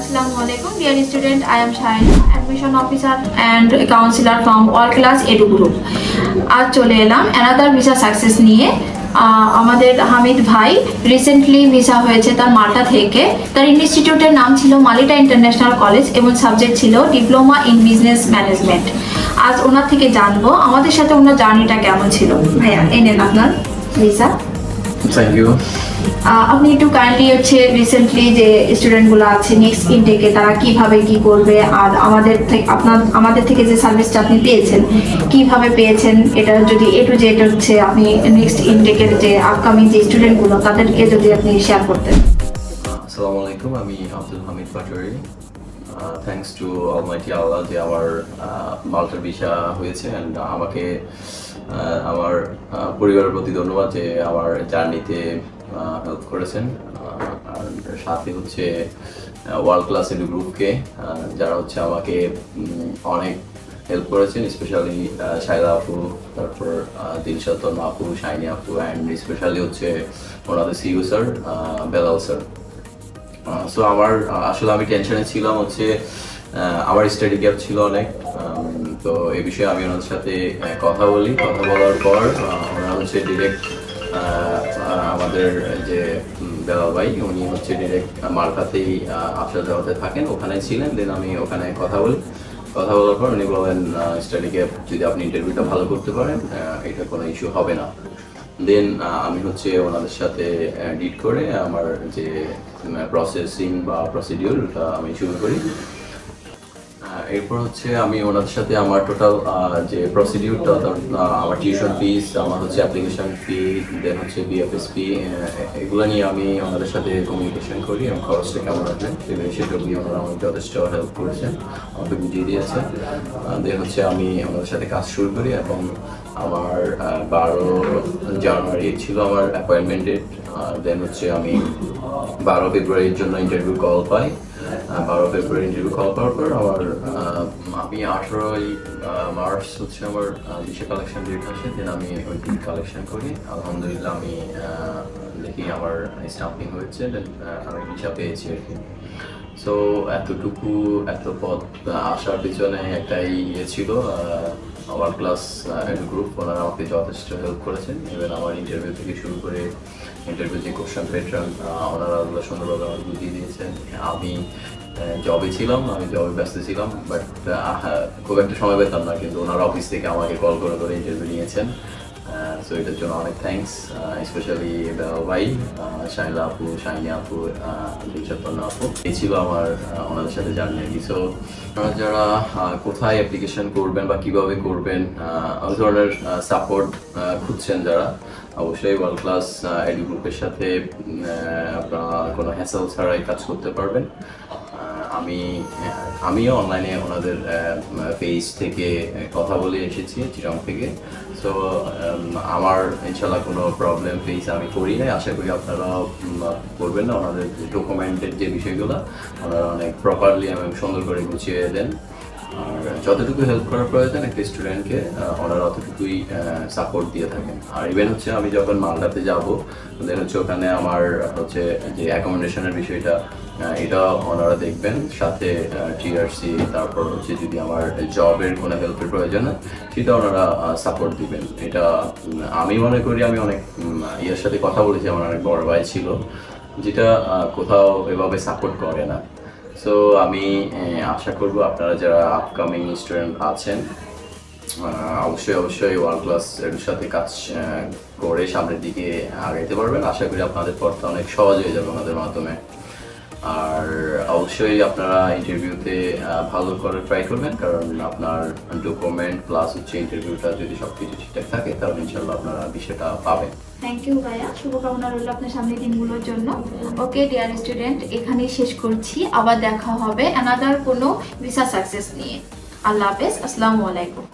Assalamualaikum, dear student. I am Shaina, admission officer and counselor from All Class Edu Group. आज চলে এলাম another visa success নিয়ে। আমাদের হামিদ ভাই রিসেন্টলি ভিসা হয়েছে তার মাল্টা থেকে। তার ইনস্টিটিউটের নাম ছিল মালিটা ইন্টারন্যাশনাল কলেজ এবং সাবজেক্ট ছিল ডিপ্লোমা ইন বিজনেস ম্যানেজমেন্ট। আজ ওনার থেকে জানবো আমাদের সাথে ওনার জার্নিটা কেমন ছিল। ভাইয়া এনেন আপনার ভিসা। Thank you. আপনি একটু কাইন্ডলি হচ্ছে রিসেন্টলি যে স্টুডেন্টগুলো আছে নেক্সট ইনটেকে তারা কিভাবে কি করবে আর আমাদের থেকে যে সার্ভিসটা আপনি পেয়েছেন কিভাবে পেয়েছেন এটা যদি এ টু জেড হচ্ছে আপনি নেক্সট ইনটেকের যে আপকামিং যে স্টুডেন্টগুলো তাদেরকে যদি আপনি শেয়ার করতেন। আসসালামু আলাইকুম, আমি Abdul Hamid Patwari. Thanks to almighty Allah যে আমার মাল্টার ভিসা হয়েছে অ্যান্ড আমাকে আমার পরিবারের প্রতি ধন্যবাদ যে আমার জার্নিতে হেল্প করেছেন। আর সাথে হচ্ছে ওয়ার্ল্ড ক্লাস এডু গ্রুপকে যারা হচ্ছে আমাকে অনেক হেল্প করেছেন, স্পেশালি শায়লা আপু, তারপর দিলশাদ আপু, শাইনি আপু অ্যান্ড স্পেশালি হচ্ছে ওনাদের CEO sir Belal sir. So আমার আসলে আমি টেনশনে ছিলাম হচ্ছে আমার স্টাডি গ্যাপ ছিল অনেক, তো এই বিষয়ে আমি ওনাদের সাথে কথা বলার পর ওনারা হচ্ছে ডিরেক্ট আমাদের যে বেলাল ভাই উনি হচ্ছে ডিরেক্ট মাল্টাতেই আসা যাওয়াতে থাকেন, ওখানে ছিলেন। দেন আমি ওখানে কথা বলার পর উনি বলেন স্টাডি গ্যাপ যদি আপনি ইন্টারভিউটা ভালো করতে পারেন এটা কোনো ইস্যু হবে না। দেন আমি হচ্ছে ওনাদের সাথে ডিট করে আমার যে প্রসেসিং বা প্রসিডিউরটা আমি শুরু করি। এরপর হচ্ছে আমি ওনাদের সাথে আমার টোটাল যে প্রসিডিউরটা আমার টিউশন ফিস, আমার হচ্ছে অ্যাপ্লিকেশন ফি, দেন হচ্ছে বিএফএসপি, এগুলো নিয়ে আমি ওনাদের সাথে কমিউনিকেশন করি এবং খরচটা কেমন রাখবেন সেটা নিয়ে ওনারা আমাকে যথেষ্ট হেল্প করেছেন, আমাকে বুঝিয়ে দিয়েছেন। দেন হচ্ছে আমি ওনাদের সাথে কাজ শুরু করি এবং আমার 12 জানুয়ারি ছিল আমার অ্যাপয়েন্টমেন্ট ডেট। দেন হচ্ছে আমি 12 ফেব্রুয়ারির জন্য ইন্টারভিউ কল পাই। 12 ফেব্রুয়ারি ইন্টারভিউ কল পাওয়ার পর আমি 18 মার্চ হচ্ছে আমার ভিসা কালেকশন ডেট আসে। দেন আমি ওই দিন কালেকশন করি, আলহামদুলিল্লাহ আমি দেখি আমার স্টাম্পিং হয়েছে, দেন আমি ভিসা পেয়েছি আর কি। সো এত পথ আসার পিছনে একটাই ছিল ওয়ার্ল্ড ক্লাস এডু গ্রুপ, ওনারা আমাকে যথেষ্ট হেল্প করেছেন। ইভেন আমার ইন্টারভিউ থেকে শুরু করে ইন্টারভিউ যে কোশ্চেন প্যাটার্ন ওনারা ওগুলো সুন্দরভাবে আমার বুঝিয়ে দিয়েছেন। আমি জবে ছিলাম, আমি জবে ব্যস্ত ছিলাম, বাট খুব একটা সময় পেতাম না, কিন্তু ওনারা অফিস থেকে আমাকে কল করে ইন্টারভিউ নিয়েছেন। সো এটার জন্য অনেক থ্যাঙ্কস, স্পেশালি বেলাল ভাই, শাইলা আপু, শাইনি আপু, দিলশাদ আপু। এই ছিল আমার ওনাদের সাথে জার্নি আর কি। সো আপনারা যারা কোথায় অ্যাপ্লিকেশন করবেন বা কিভাবে করবেন ওই ধরনের সাপোর্ট খুঁজছেন যারা, অবশ্যই ওয়ার্ল্ড ক্লাস এডু গ্রুপের সাথে আপনারা কোনো হ্যাসেল ছাড়াই কাজ করতে পারবেন। আমিও অনলাইনে ওনাদের পেজ থেকে কথা বলে এসেছি চিরং থেকে। সো আমার ইনশাল্লাহ কোনো প্রবলেম ফেস আমি করি নাই, আশা করি আপনারাও করবেন না। ওনাদের ডকুমেন্টের যে বিষয়গুলো ওনারা অনেক প্রপারলি এবং সুন্দর করে গুছিয়ে দেন। আর যতটুকু হেল্প করার প্রয়োজন একটা স্টুডেন্টকে ওনারা অতটুকুই সাপোর্ট দিয়ে থাকেন। আর ইভেন হচ্ছে আমি যখন মাল্টাতে যাব দেন হচ্ছে ওখানে আমার হচ্ছে যে অ্যাকোমোডেশনের বিষয়টা এটা ওনারা দেখবেন, সাথে টিআরসি, তারপর হচ্ছে যদি আমার জবের কোনো হেল্পের প্রয়োজন হয় সেটা ওনারা সাপোর্ট দিবেন। এটা আমি মনে করি আমি অনেক ইয়ের সাথে কথা বলেছি, আমার অনেক বড় ভাই ছিল যেটা কোথাও এভাবে সাপোর্ট করে না। সো আমি আশা করব আপনারা যারা আপকামিং স্টুডেন্ট আছেন অবশ্যই ওয়ার্ল্ড ক্লাস এর সাথে কাজ করে সামনের দিকে আগাইতে পারবেন। আশা করি আপনাদের পথটা অনেক সহজ হয়ে যাবে ওনাদের মাধ্যমে। আর অবশ্যই আপনারা ইন্টারভিউতে ভালো করে ট্রাই করবেন, কারণ আপনার ডকুমেন্ট প্লাস হচ্ছে ইন্টারভিউটা যদি সবকিছু ঠিকঠাক থাকে তাহলে ইনশাল্লাহ আপনারা বিষয়টা পাবেন। থ্যাংক ইউ ভাইয়া, শুভকামনা রইল আপনার সামনের দিনগুলোর জন্য। ওকে ডিয়ার স্টুডেন্ট, এখানেই শেষ করছি, আবার দেখা হবে অ্যানাদার কোনো ভিসা সাকসেস নিয়ে। আল্লাহ হাফেজ, আসসালামু আলাইকুম।